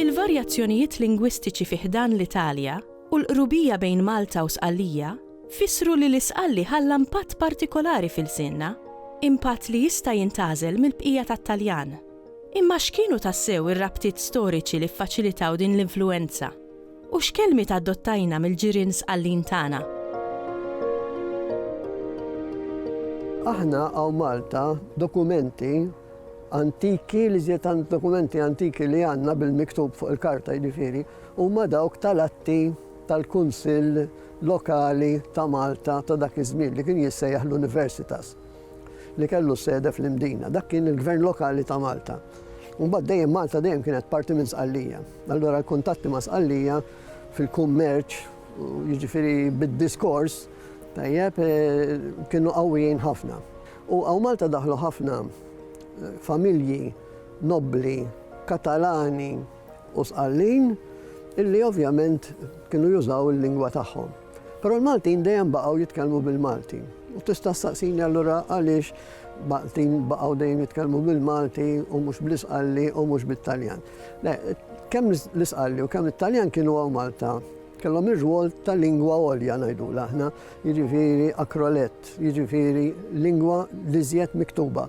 Il-varjazzjonijiet lingwistiċi fi ħdan l-Italja u l-qrubija bejn Malta u Sqallija fissru li l-Isqalli ħalla impatt partikolari fil-sinna, impatt li jista' jintgħażel mill-bqija tat-Taljan. Imma x'kienu tassew ir-rabtiet storiċi li ffaċilitaw din l-influwenza? U x'kelmiet adottajna mill-ġirien Sqallin tagħna? Aħna għaw Malta dokumenti antiki li żiet dokumenti antiki li għandna bil-miktub fuq il-karta jiġifieri huma dawk tal-atti tal-Kunsill Lokali ta' Malta ta' dak iż-żmien li kien jissejjaħ l-Universitas li kellu sede fl-Imdina. Dak kien il-Gvern Lokali ta' Malta. U mbagħad dejjem Malta dejjem kienet parti minn Sqallija. Allura l-kuntatti ma' Sqallija fil-kummerċ, jiġifieri bid-diskors, tajjeb kienu qawwijin ħafna. U għaw Malta daħlu ħafna familji nobbli, Katalani u Sqallin illi ovvjament kienu jużaw il-lingwa tagħhom. Però l-Maltin dejjem baqgħu jitkellmu bil-Malti. U tista' staqsini allura għaliex Maltin baqgħu dejjem jitkellmu bil-Malti u mhux bl-Isqalli u mhux bit-Taljan. Le, kemm l-Isqalli u kemm it-Taljan kienu għaw Malta kellhom ir-rwol ta' lingwa għolja ngħidula aħna, jiġifieri akrolett, jiġifieri lingwa li żjed miktuba.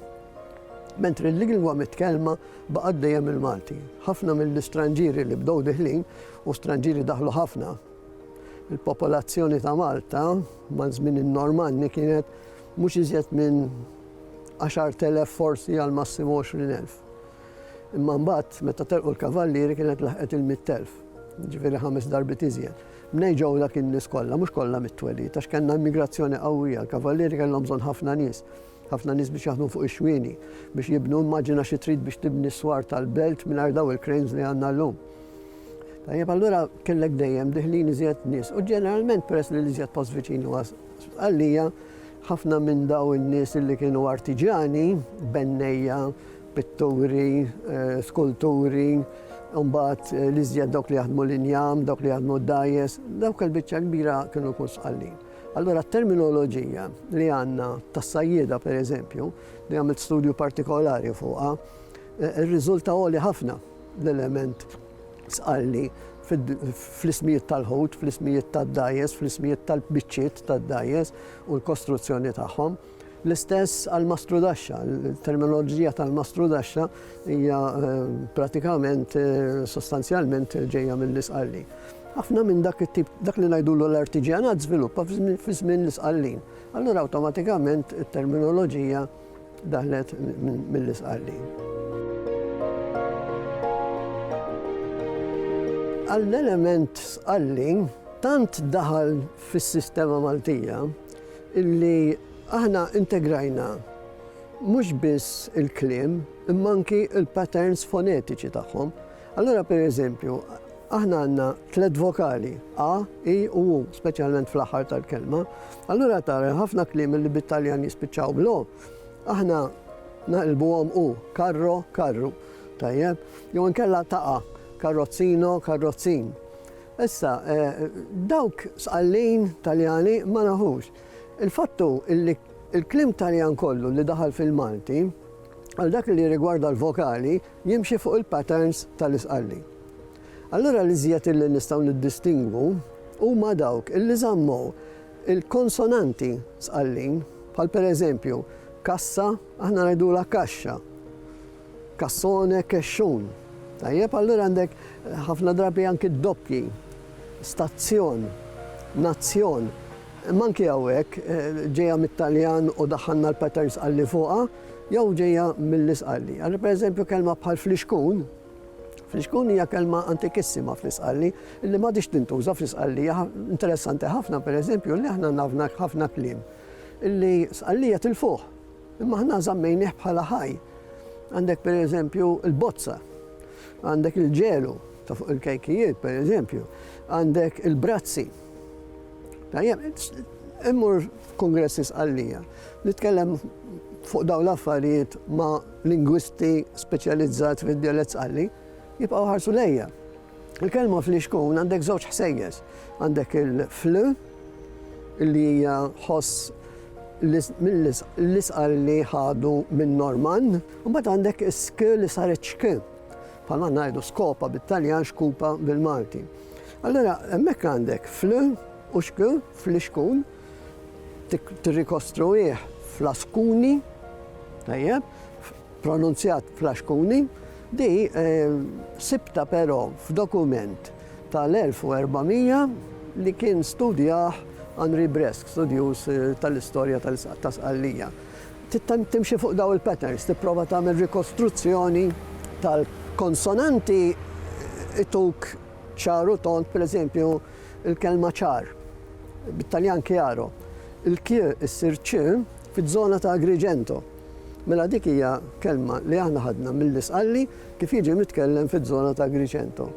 Mentri l-lingwa mitkellma baqgħet dejjem il-Malti. Ħafna mill-istranġieri li bdew diħlin u stranġieri daħlu ħafna. Il-popolazzjoni ta' Malta ma' żmien in-Normanni kienet mhux iżjed minn 10,000 forsi għal massimu 20,000. Imma mbagħad meta telqu l-kavallieri kienet laħqet il-100,000. Ġifieri 5 darbit iżjed. Mnej ġew dak in-nies kollha, mhux kollha mit-twelid, għax kellna immigrazzjoni qawwija, l-kavallieri kellhom bżonn ħafna nies biex jaħdmu fuq ix-xwieni, biex jibnu immaġina xi trid biex tibni s-swar tal-belt mingħajr daw il-cranes li għandna llum. Tajjeb allura kellek dejjem diħlin iżjed nies. U ġeneralment peress li l-iżjed post viċin huwa Sqallija, ħafna minn daw in-nies li kienu artiġjani, bennejja, pitturi, skulturi, mbagħad l-iżjed dawk li jaħdmu l-injam, dawk li jaħdmu d-dajes, dawk il-biċċa kbira kienu jkunu Sqallin. Allora t-terminoloġija li għandna tas-sajjieda pereżempju, li għamilt studju partikolari fuqha, ir-riżulta għoli ħafna l-element Sqalli fl-ismijiet tal-ħut, fl-ismijiet tad-dajes, fl-ismijiet tal-biċċiet tad-dajes u l-kostruzzjoni tagħhom. L-istess għal-Mastrudaxxa, il-terminoloġija tal-Mastrudaxxa hija pratikament sostanzjalment ġejja mill-Isqalli. Ħafna minn dak li ngħidulu l-artiġjanat żviluppa fi żmien l-Isqallin. Allura awtomatikament it-terminoloġija daħlet mill-Isqalli. Għall-element Sqalli tant daħal fis-sistema Maltija illi aħna integrajna mhux biss il-kliem imma anki il-patterns fonetiċi tagħhom. Allura pereżempju, aħna għandna 3 vokali, A, I u U, speċjalment fl-aħħar tal-kelma. Allura tara ħafna kliem li bit-Taljan jispiċċaw bl-O, aħna naqilbuhom U, karro, karru. Tajjeb, jew inkella ta' A, karrozzino, karrozzin. Issa, dawk Sqallin Taljani ma naħux. Il-fattu illi il-kliem Taljan kollu li daħal fil-Malti, għal dak li rigwarda l-vokali, jimxi fuq il-patterns tal-Isqalli. Allura l-iżjed illi nistgħu niddistingwu huma dawk illi żammu il-konsonanti Sqallin, bħal pereżempju kassa aħna ngħidula kaxxa, kassone, kexxun. Tajjeb, allura għandek ħafna drabi anki doppji, stazzjon, nazzjon. Manki hawnhekk ġejja mit-Taljan u daħħalna l-patterns Sqalli fuqha, jew ġejja mill-Isqalli. Allura pereżempju kelma bħal flixkun, flixkun hija kelma antikissima fl-Isqalli, illi m'għadix tintuża fl-Isqalli. Interessanti ħafna pereżempju li aħna nafna ħafna kliem illi Sqallija tilfuh, imma aħna żammejnieh bħala ħaj. Għandek pereżempju il-bozza, għandek il-ġelu ta' fuq il-kejkijiet pereżempju, għandek il-brazzi. Tajjeb, immur f'kongressi Sqallija, nitkellem fuq dawn l-affarijiet ma' lingwisti speċjalizzati fid-dialett Sqalli, jibqgħu ħarsu lejja. Il-kelma fl-ixkun għandek żewġ ħsejjes. Għandek il-flu, li hija ħoss l-isqal li ħadu minn Norman, u mbagħad għandek is-sk li saret xk. Bħalma ngħidu skopa bit-Taljan, xkupa bil-Malti. Allora, hemmhekk għandek flu u xk fl-ixkun, tirrikostruih fl-askuni, tajjeb, pronunzjat fl-askuni, di sibta però f'dokument tal-1400 li kien studjaħ Henri Bresk, studjus tal-istorja tal-Sqallija. Timxi fuq daw il-patterns, tipprova tagħmel rikostruzzjoni tal-konsonanti ituk ċaru tont, per eżempju, il-kelma ċar, bit-Taljan chiaro. Il-kje issir ċ fiż-żona ta' Agrigento. Mela dik hija kelma li aħna ħadna mill-Isqalli kif jiġi mitkellem fiż-żona ta' Agrigento.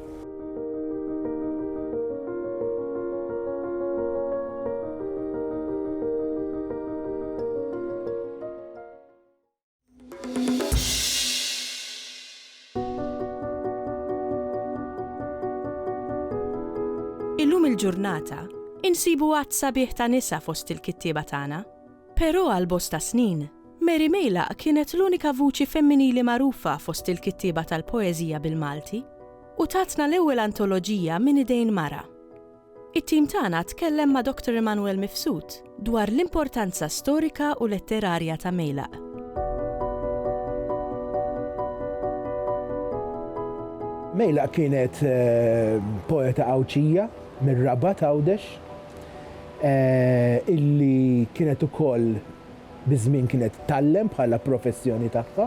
Illum il-ġurnata insibu għad sabiħ ta' nisa fost il-kittieba tagħna, però għal bosta snin Mary Mejlaq kienet l-unika vuċi femminili magħrufa fost il-kittieba tal-poeżija bil-Malti u tatna l-ewwel antoloġija minn idejn mara. It-tim tagħna tkellem ma' Dr. Emanuel Mifsud dwar l-importanza storika u letterarja ta' Mejlaq. Mejlaq kienet poeta Awċija mir-Rabat Għawdex, illi kienet ukoll biżmien kienet tallem bħala professjoni tagħha.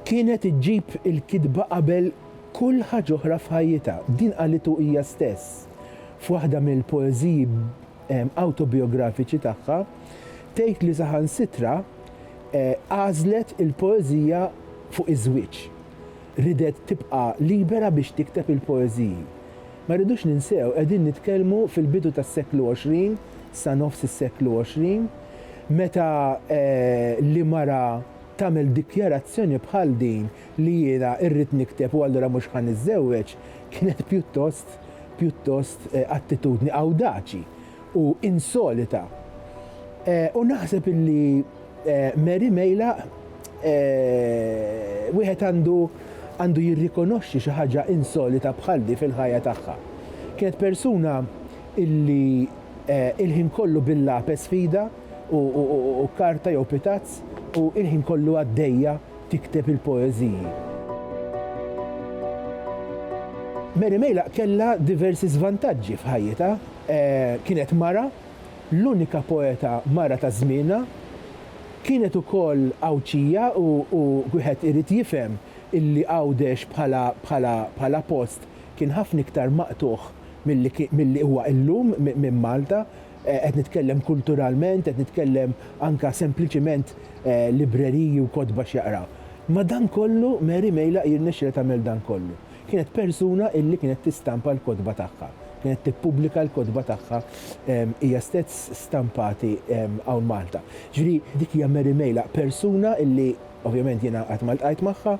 Kienet iġġib il-kitba qabel kull ħaġa oħra f'ħajjitha. Din qalitu hija stess f'waħda mill-poeżiji awtobiografiċi tagħha tgħid li saħansitra għażlet il-poeżija fuq iż-żwieġ. Ridet tibqa' libera biex tikteb il-poeżiji. Ma rridux ninsew qegħdin nitkellmu fil-bidu tas-seklu 20 sa nofs is-seklu 20 meta li mara tagħmel dikjarazzjoni bħal din li jiena rrid nikteb u allura mhux ħan niżżewweġ kienet pjuttost attitudni awdaċi u insolita. U naħseb illi Mary Mejlaq wieħed għandu jirrikonoxxi xi ħaġa insolita bħal di fil-ħajja tagħha. Kienet persuna illi il-ħin kollu bil-lapes fida u karta jew pitazz u il-ħin kollu għaddejja tikteb il-poeżiji. Mary Mejlaq kellha diversi żvantaġġi f'ħajjitha. Kienet mara, l-unika poeta mara ta' żmienha, kienet ukoll Awċija u wieħed irid jifhem illi Għawdex bħala post kien ħafna iktar maqtuħ milli huwa illum minn Malta. Qed nitkellem kulturalment, qed nitkellem anka sempliċiment libreriji u kotba x'jaqra. Ma dan kollu Mary Mejlaq jirnexxiela tagħmel dan kollu. Kienet persuna illi kienet tistampa l-kotba tagħha. Kienet tippubblika l-kotba tagħha hija stess stampati hawn Malta. Ġifieri dik hija Mary Mejlaq persuna illi ovvjament jiena qatt ma ltqajt magħha,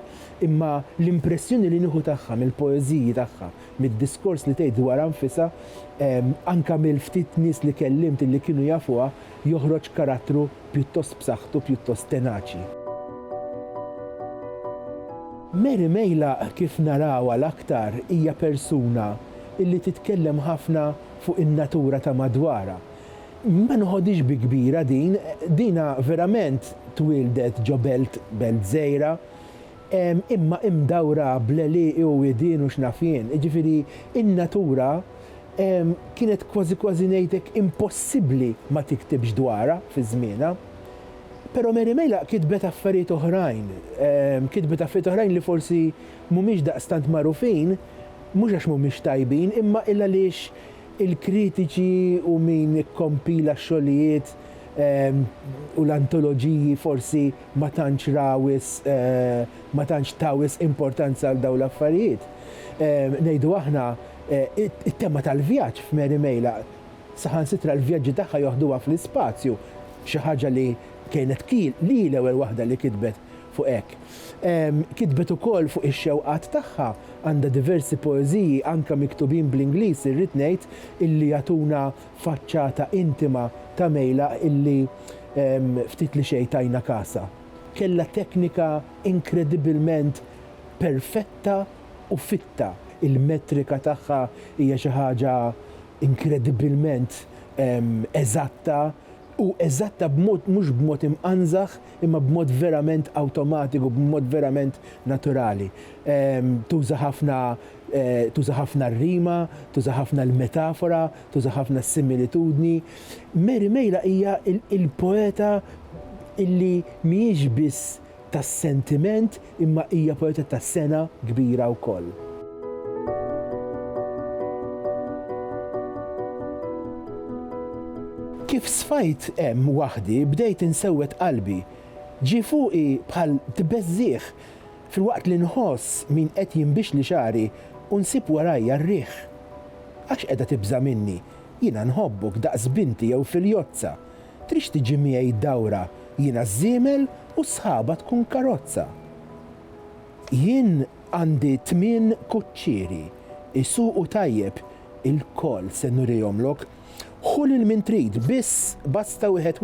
imma l-impressjoni li nieħu tagħha mill-poeżiji tagħha, mid-diskors li tgħid dwar anfisha, anke mill-ftit nies li kellimt li kienu jafuha, joħroġ karattru pjuttost b'saħħtu, pjuttost tenaċi. Mary Mejlaq kif narawha l-aktar hija persuna illi titkellem ħafna fuq in-natura ta' madwarha. Ma nħodix bi kbira dina verament twildet ġo belt żgħira, imma imdawra b'leliqi u widien u x'nafien. Jiġifieri in-natura kienet kważi ngħidlek impossibbli ma tiktibx dwarha fi żmienha. Però Mary Mejlaq kitbet affarijiet oħrajn li forsi mhumiex daqstant magħrufin, mhux għax mhumiex tajbin, imma illa għaliex il-kritiċi u min ikkompila x-xogħlijiet u l-antoloġiji forsi ma tantx tawis importanza għal dawn l-affarijiet. Ngħidu aħna it-tema tal-vjaġġ f'Mary Mejlaq saħansitra l-vjaġġi tagħha joħduha fl-ispazju, xi ħaġa li kienet li l-ewwel waħda li kitbet fuq hekk. Kitbet ukoll fuq ix-xewqat tagħha għandha diversi poeżiji anke miktubin bl-Ingliż irrid ngħid illi jagħtuna faċċata intima ta' mejla illi ftit li xejn tajna kasa. Kellha teknika inkredibilment perfetta u fitta. Il-metrika tagħha hija xi ħaġa inkredibilment eżatta u eżatta b'mod mhux b'mod imqanżaħ imma b'mod verament awtomatiku, b'mod verament naturali. Tuża ħafna r-rima, tuża ħafna l-metafora, tuża ħafna s-similitudni. Mary Mejla hija il-poeta illi mhijiex biss tas-sentiment imma hija poeta tas-sena kbira wkoll. Kif sfajt hemm waħdi bdejt insewwet qalbi. Ġie fuqi bħal tbeżżieħ filwaqt li nħoss min qed jinbix li xari u nsib warajja r-riħ. Għax qiegħda tibża minni, jiena nħobbok daqs binti jew fil-jozza. Trix tiġi miegħi d-dawra, jiena żiemel u sħaba tkun karozza. Jien għandi 8 kuċċieri, isuqu tajjeb il-koll se nurihomlok. Ħul il-min trid, biss basta wieħed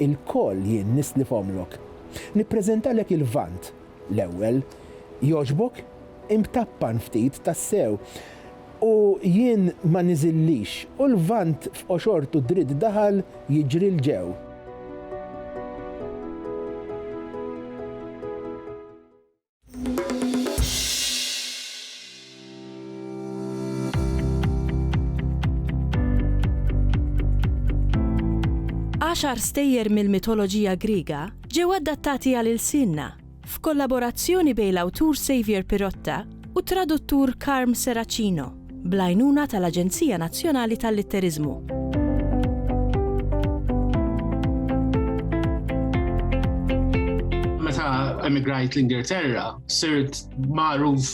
il-koll jien nislifhomlok. Nippreżentalek il-vant. L-ewwel jogħġbok imtappan ftit tassew u jien ma niżillix u l-vant f'qoxortu dritt daħal jiġri l-ġew. Għaxar stejjer mill-mitoloġija Griega ġew adattati għal il-sinna f'kollaborazzjoni bejn l-awtur Xavier Pirotta u traduttur Carm Seracino bl-għajnuna tal-Aġenzija Nazzjonali tal-Litterizmu. Meta emigrajt l-Ingilterra, sirt magħruf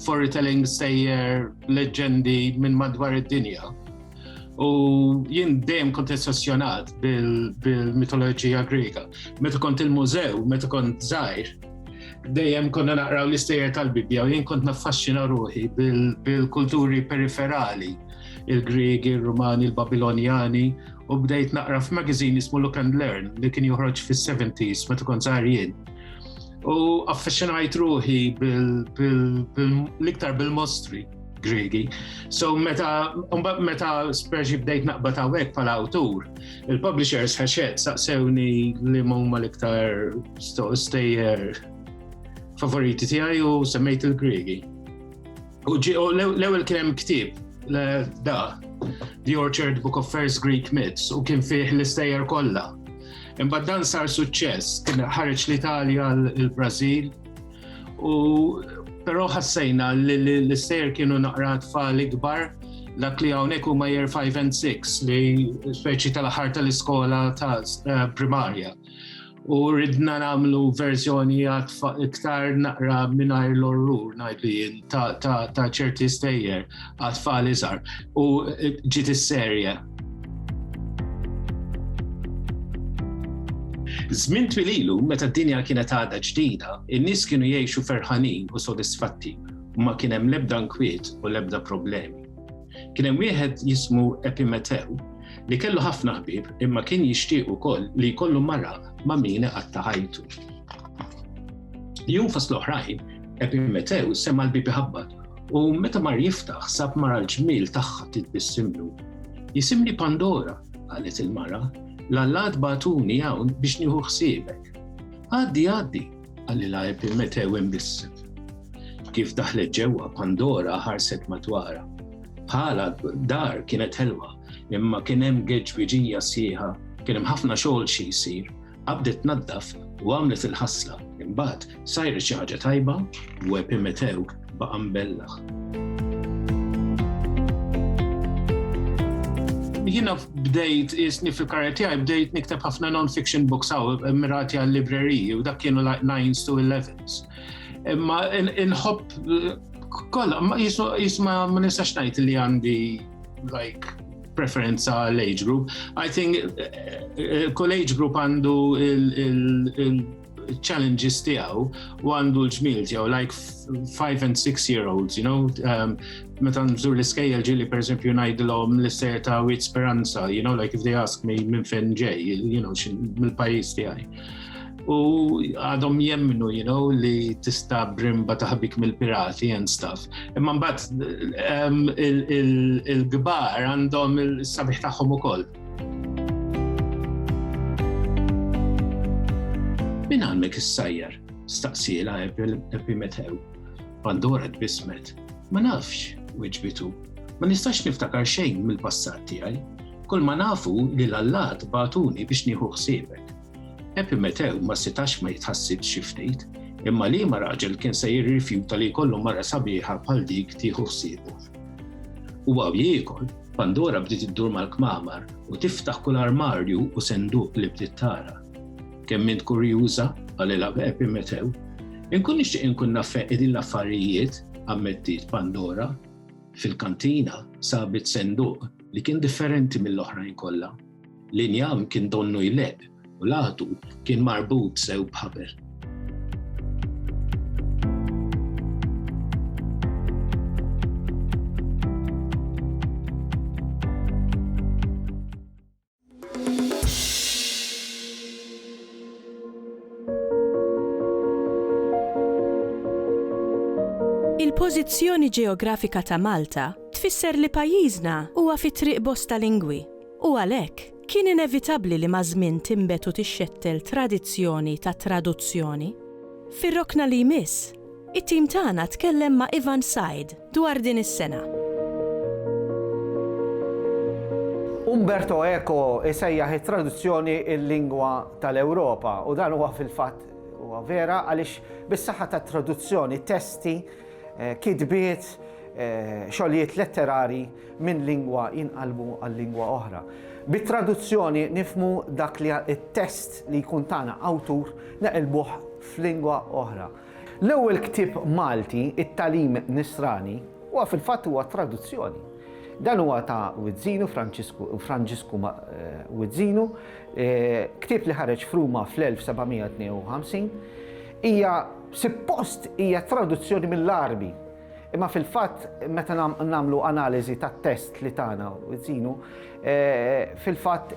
for retelling stejjer leġendi minn madwar id-dinja. U jien dejjem kont ossessjonat bil-mitoloġija Griega. Meta kont il-mużew, meta kont żgħir, dejjem konna naqraw l-istejjer tal-Bibja u jien kont naffaxxina ruħi bil-kulturi periferali, il-Griegi, il-Rumani, il-Babilonjani, u bdejt naqra f'magazin ismu Look and Learn li kien joħroġ fis-70s meta kont żgħir jien. U affaxxinajt ruħi l-iktar bil-mostri Griegi. So meta speċi bdejt naqbad hawnhekk bħala awtur, il-publishers ħaxed saqsewni li huma l-iktar stejjer favoriti tiegħi u semmejt il-Griegi. U l-ewwel kien hemm ktieb The Orchard Book of First Greek Myths u kien fih l-istejjer kollha. Imbagħad dan sar suċċess, kien ħareġ l-Italja l-Brażil però ħassejna li l-istejjer kienu naqra tfal ikbar dak li hawnhekk huma year 5 and 6 li speċi tal-aħħar tal-iskola ta' primarja. U ridna nagħmlu verżjoni iktar naqra mingħajr l-orrur ngħidli jien ta' ċerti stejjer għat-tfal iżgħar u ġiet is-serje. Żmien twil ilu, meta d-dinja kienet għadha ġdida, in-nies kienu jgħixu ferħanin u sodisfatti u ma kien hemm l-ebda nkwiet u l-ebda problemi. Kien hemm wieħed jismu Epimetew li kellu ħafna ħbieb imma kien jixtieq ukoll li jkollu mara ma' min qatta ħajtu. Jum faslu oħrajn, Epimetew semma l-bib iħabbad u meta mar jiftaħ sab mara l-ġmiel tagħha titbissimlu. Jisimni Pandora, qalet il-mara. L-Allat batuni hawn biex nieħu ħsiebek. Għaddi, għallilha Epimetew imbissem. Kif daħlet ġewwa Pandora ħarset madwarha. Bħala dar kienet ħelwa, imma kien hemm geġwiġija sieħa, kien hemm ħafna xogħol xi jsir, qabdet tnaddaf u għamlet il-ħassla. Imbagħad sajret xi ħaġa tajba u Epimetew baqa' mbellaħ. Jiena bdejt isni fil-karriera tiegħi bdejt nikteb ħafna non-fiction books mirati għall-libreriji u dak kienu like 9s to 11s. Imma inħobb kollha jisma' ma nistax ngħid li għandi like preferenza l-age group. I think kull age group għandu challenges tiegħu u għandu l-ġmil tiegħu like 5 and 6 year olds, you know, meta nżur l-iskejjel ġieli pereżempju ngħidilhom l-ister ta' Wit Speranza, you know, like if they ask me minn fejn ġej, you know, mill-pajjiż tiegħi. U għadhom jemmnu, you know, li tista' brimba taħbik mill-pirati and stuff. Imma mbagħad il-kbar għandhom il-sabiħ tagħhom ukoll. Min għalmek is-sajjar? Staqsila Epimetew. Pandora tbismet. Ma nafx, wiġbitu. Ma nistax niftakar xejn mill-passat tiegħi. Kull ma nafu li l-Allat bagħtuni biex nieħu ħsiebek. Epimetew ma setax ma jitħassib xi ftit, imma li ma raġel kien se jirrifjuta li jkollu mara sabiħa bħal dik tieħu ħsiebu. U għaw jiekol, Pandora bdiet iddur mal-kmamar u tiftaħ kull armarju u senduq li bdiet tara. Kemm int kurjuża għalilha Epimetew, inkun nixtieq inkun naf din l-affarijiet, ammettiet Pandora. Fil-kantina sabit senduq li kien differenti mill-oħrajn kollha. L-injam kien donnu jleb u l-għatu kien marbut sew b'ħabel. Il-pożizzjoni ġeografika ta' Malta tfisser li pajjiżna huwa fi triq bosta lingwi u għalhekk kien inevitabbli li maż-żmien tinbet u tixxettel tradizzjoni ta' traduzzjoni. Fir-rokna li jmiss, it-tim tagħna tkellem ma' Ivan Said dwar din is-sena. Umberto Eco isejjaħ it-traduzzjoni il-lingwa tal-Ewropa u dan huwa fil-fatt huwa vera għaliex bis-saħħa tat-traduzzjoni testi, kitbiet, xogħlijiet letterari minn lingwa jinqalbu għal lingwa oħra. Bit-traduzzjoni nifmu dak li it-test li jkun tagħna awtur naqilbuh f'lingwa oħra. L-ewwel ktieb Malti, it-Talim Nisrani, huwa fil-fatt huwa traduzzjoni. Dan huwa ta' Wizzinu, Franġisku Wizzinu, ktieb li ħareġ f'Ruma fl-1752, hija suppost hija traduzzjoni mill-Arbi. Imma fil-fatt meta nagħmlu analiżi tat-test li tagħna Wizzinu, fil-fatt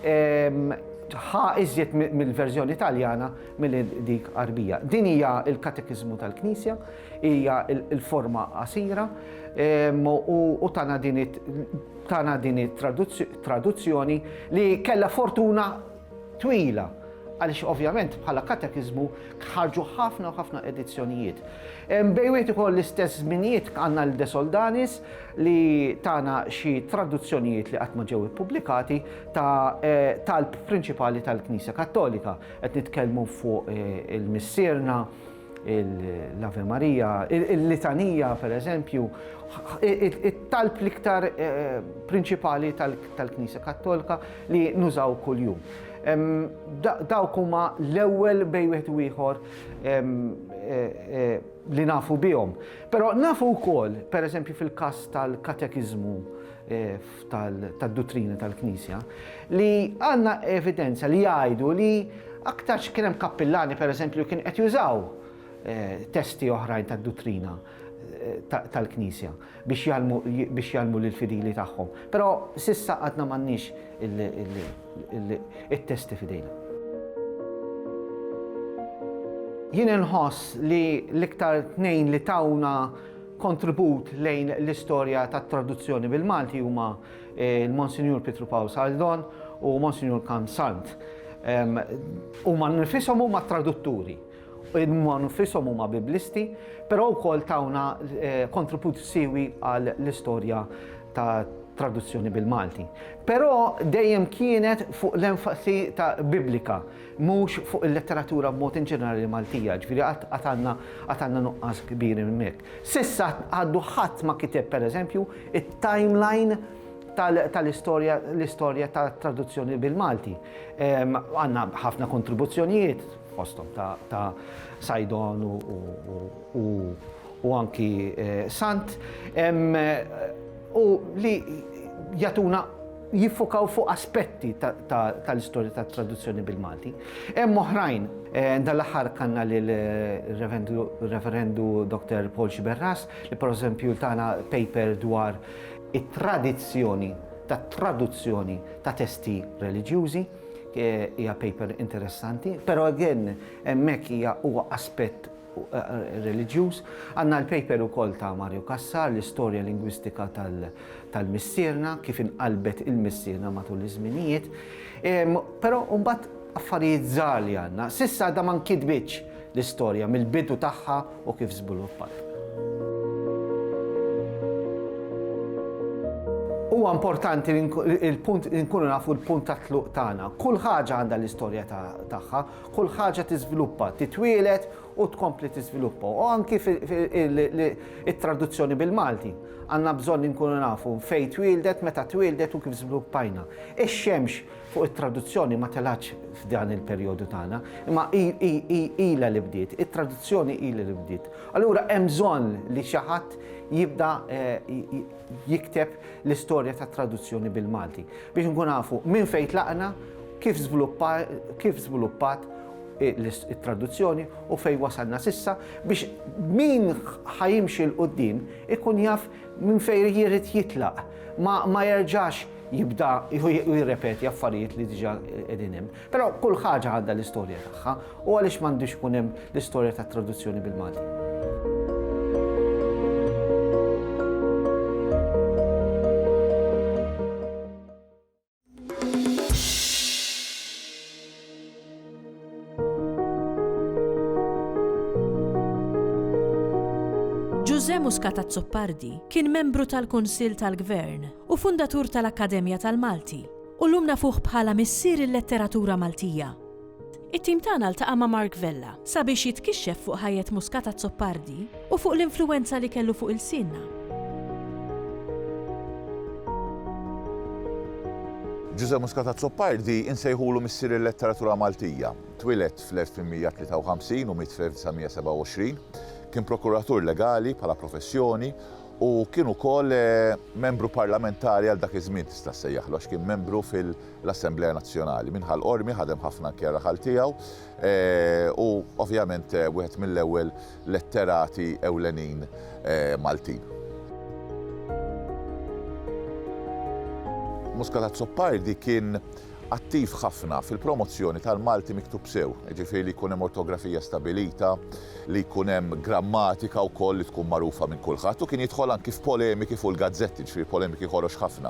ħa iżjed mill-verżjoni Taljana mill dik Arbija. Din hija l-Katekiżmu tal-Knisja, hija l-forma qasira u tagħna din it-traduzzjoni li kellha fortuna twila. Għaliex ovvjament bħala katekizmu ħarġu ħafna u ħafna edizzjonijiet. Bejwiet ukoll l-istess żminijiet għandna l-De Soldanis li tagħna xi traduzzjonijiet li qatt ma ġew ippubblikati tal prinċipali tal-Knisja Kattolika. Qed nitkellmu fuq il-Missierna, l-Ave Marija, il-Litanija pereżempju, it-talb l-iktar prinċipali tal-Knisja Kattolika li nużaw kuljum. Dawk huma l-ewwel bejn wieħed u ieħor li nafu bihom. Però nafu wkoll, pereżempju fil-każ tal-katekiżmu tad-dottrina tal-Knisja, li għandna evidenza li jgħidu li aktarx kien hemm kappillani pereżempju kien qed jużaw testi oħrajn tad-dottrina tal-Knisja biex jalmu lill-fidili tagħhom. Però s'issa għadna m'għandniex it-testi fidejna. Jien inħoss li l-iktar tnejn li tawna kontribut lejn l-istorja tat-traduzzjoni bil-Malti huma il-Monsinjur Pietru Paul Saldon u Monsinjur Kam Sant. Huma nifisom huma tradutturi. Huma nifisom huma biblisti, però wkoll tawna kontribut siwi għal l-istorja ta' traduzzjoni bil-Malti. Però dejjem kienet fuq l-enfasi ta' biblika, mhux fuq il-letteratura b'mod ġenerali Maltija, ġifieri qatt għandna nuqqas kbir minn hekk. S'issa għaddu ħadd ma kiteb pereżempju it-timeline tal-istorja ta' traduzzjoni bil-Malti. Għandna ħafna kontribuzzjonijiet fosthom ta' Sajdon u anki Sant, u li jatuna jiffokaw fuq aspetti tal-istorja tat-traduzzjoni bil-Malti. Hemm oħrajn, dal-aħħar kanna l-Reverendu Dr. Paul Xiberras li pereżempju tagħna paper dwar it-tradizzjoni tat-traduzzjoni ta' testi reliġjużi, hija paper interessanti, però again hemmhekk huwa aspett reliġjuż. Għandna l-paper ukoll ta' Mario Kassar, l-istorja lingwistika tal-missierna, kif inqalbet il-missierna matul iż-żminijiet. Però mbagħad affarijiet żgħar li għandna. S'issa da ma nkitbitx l-istorja mill-bidu tagħha u kif żviluppat. Huwa importanti nkunu nafu l-punt ta' tluq tagħna. Kull ħaġa għandha l-istorja tagħha, kull ħaġa tiżviluppa, titwielet u tkompli tiżviluppa. U anki it-traduzzjoni bil-Malti. Għandna bżonn nkunu nafu fejn twildet, meta twildet u kif żviluppajna. Ix-xemx fuq it-traduzzjoni ma telgħax f'dan il-perjodu tagħna, imma ilha li bdiet, it-traduzzjoni ilha li bdiet. Allura hemm bżonn li xi ħadd jibda jikteb l-istorja tat traduzzjoni bil-Malti biex nkun nafu minn fejn tlaqna, kif żviluppat it-traduzzjoni u fejn wasalna s'issa biex min ħajimxi l-qudiem ikun jaf minn fejn jrid jitlaq, ma jerġax jibda u jirrepeti affarijiet li diġà qegħdin hemm. Però kull ħaġa għandha l-istorja tagħha u għaliex m'għandix ikun hemm l-istorja tat-traduzzjoni bil-Malti. Giuseppe Muscat Azzoppardi kien membru tal-Kunsill tal-Gvern u fundatur tal-Akkademja tal-Malti u l-lum nafuh bħala missier il-letteratura Maltija. It-tim tagħna ltaqa' ma' Mark Vella sabiex jitkixxef fuq ħajjet Muscat Azzoppardi u fuq l-influwenza li kellu fuq il-sinna. Giuseppe Muscat Azzoppardi insejħulu missier il-letteratura Maltija. Twilet fl-1853 u miet fl-1927. Kien prokuratur legali bħala professjoni u kien ukoll membru parlamentari għal dak iż-żmien tista' ssejjaħlu għax kien membru fil-Assembleja Nazzjonali. Minħal qormi ħadem ħafna kjeraħal tiegħu u ovvjament wieħed mill-ewwel letterati ewlenin Maltin. Muscat Azzoppardi kien attiv ħafna fil-promozzjoni tal-Malti miktub sew, ġifieri li jkun hemm ortografija stabilita, li jkun hemm grammatika wkoll li tkun magħrufa minn kulħadd u kien jidħol anki f'polemiki fuq il-gazzetti, ġifieri polemiki ħorox ħafna.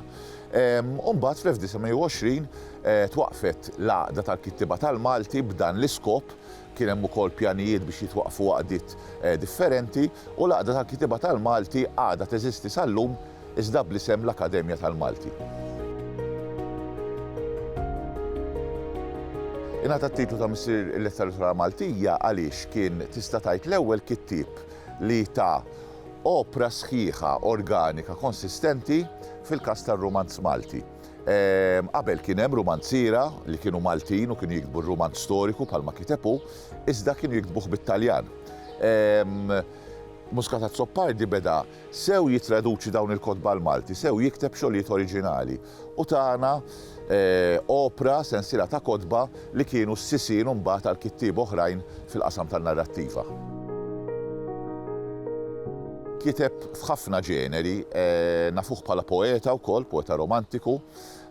U mbagħad fl-1920 twaqfet l-għaqda tal-kittiba tal-Malti b'dan l-iskop, kien hemm ukoll pjanijiet biex jitwaqfu għaqdiet differenti u l-għaqda tal-kittiba tal-Malti għadha teżisti sal-lum iżda bl-isem l-Akkademja tal-Malti. Ingħata t-titlu ta' missier il-letteratura Maltija għaliex kien tista' tgħid l-ewwel kittieb li ta' opra sħiħa, organika, konsistenti fil-każ tar-romanz Malti. Qabel kien hemm romanziera li kienu Maltin u kienu jiktbu r-romanz storiku bħalma kitebu, iżda kienu jiktbuh bit-Taljan. Muscat Azzoppardi beda sew jitraduċi dawn il-kodba l-Malti, sew jikteb xogħlijiet oriġinali u tagħna opra sensiela ta' kodba li kienu s-sisin mbagħad għal kittieb oħrajn fil-qasam tan-narrattiva. Kiteb f'ħafna ġeneri, nafuh bħala poeta wkoll, poeta romantiku,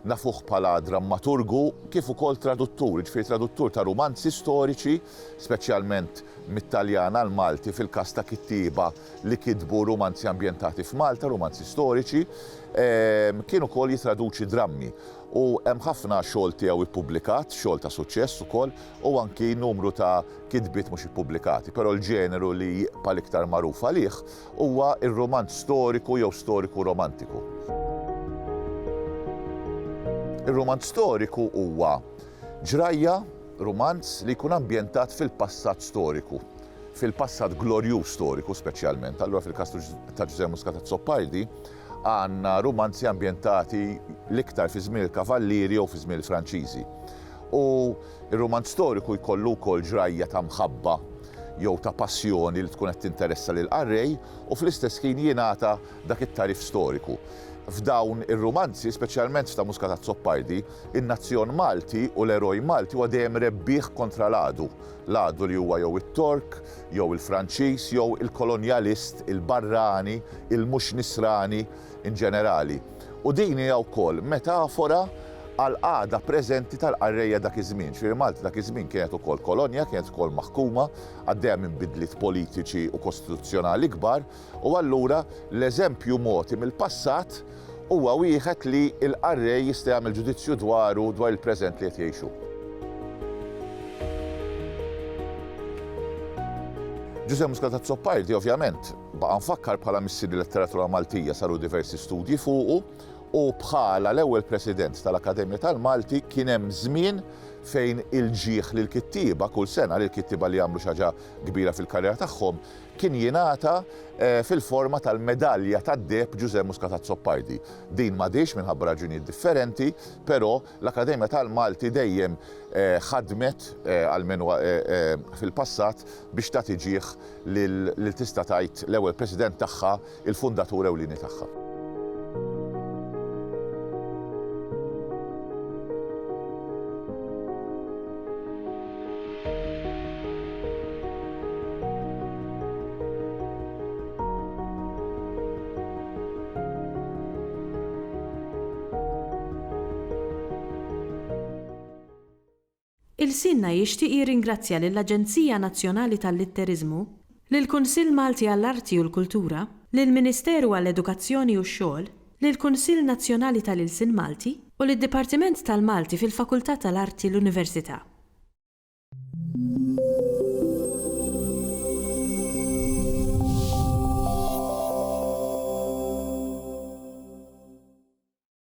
nafuh bħala drammaturgu kif ukoll traduttur, ġifieri traduttur ta' romanzi storiċi, speċjalment mit-Taljan għal Malti fil-każ ta' kittieba li kitbu romanzi ambjentati f'Malta, romanzi storiċi, kien ukoll jitraduċi drammi. U hemm ħafna xogħol tiegħu ippubblikat, xogħol ta' suċċess ukoll, u anki numru ta' kitbiet mhux ippubblikati, però l-ġeneru li jibqa' l-iktar magħruf għalih huwa r-romanz storiku jew storiku romantiku. Ir-romanz storiku huwa ġrajja, romanz li jkun ambjentat fil-passat storiku, fil-passat glorjuż storiku speċjalment. Allura fil-każ ta' Giuseppe Muscat Azzoppardi għandna romanzi ambjentati l-iktar fi żmien il-Kavallieri jew fi żmien il-Franċiżi. U r-romanz storiku jkollu wkoll ġrajja ta' mħabba, jew ta' passjoni li tkun qed tinteressa lil qarrej u fl-istess ħin jingħata dak it-tarif storiku. F'dawn ir-romanzi, speċjalment f'ta' Muska ta' Zoppardi, in-nazzjon Malti u l-eroj Malti huwa dejjem rebbieħ kontra l-għadu. L-għadu li huwa jew it-Tork, jew il-Franċiż, jew il-kolonjalist, il-barrani, il-mhux nisrani in ġenerali. U din hija wkoll metafora għal-qagħda preżenti tal-qarrejja dak iż-żmien. Ġifieri Malta dak iż-żmien kienet ukoll kolonja, kienet ukoll maħkuma, għaddejja minn bidliet politiċi u kostituzzjonali kbar, u allura l-eżempju mogħti mill-passat huwa wieħed li l-qarrej jista' jagħmel ġudizzju dwar il-preżent li qed jgħixu. Giuseppe Muscat ta' Zoppardi ovvjament baqa' nfakkar bħala missieri letteratura Maltija saru diversi studji fuqu u bħala l-ewwel President tal-Akkademja tal-Malti kien hemm żmien fejn il-ġieħ lil kittieba kull sena lil kittieba li jagħmlu xi ħaġa kbira fil-karriera tagħhom kien jingħata fil-forma tal-medalja tad-deheb Giuseppe Muscat ta' Zoppardi. Din m'għadix minħabba raġunijiet differenti, però l-Akkademja tal-Malti dejjem ħadmet almenu fil-passat biex tagħti ġieħ lil tista' tgħid l-ewwel President tagħha, il-fundatur ewlieni tagħha. Il-Sinna jixtieq jirringrazzja lill-Aġenzija Nazzjonali tal-Litterizmu, lill-Kunsill Malti għall-Arti u l-Kultura, lill-Ministeru għall-Edukazzjoni u x-Xogħol, lill-Kunsill Nazzjonali tal-Ilsien Malti u lid-Dipartiment tal-Malti fil-Fakultà tal-Arti l-Università.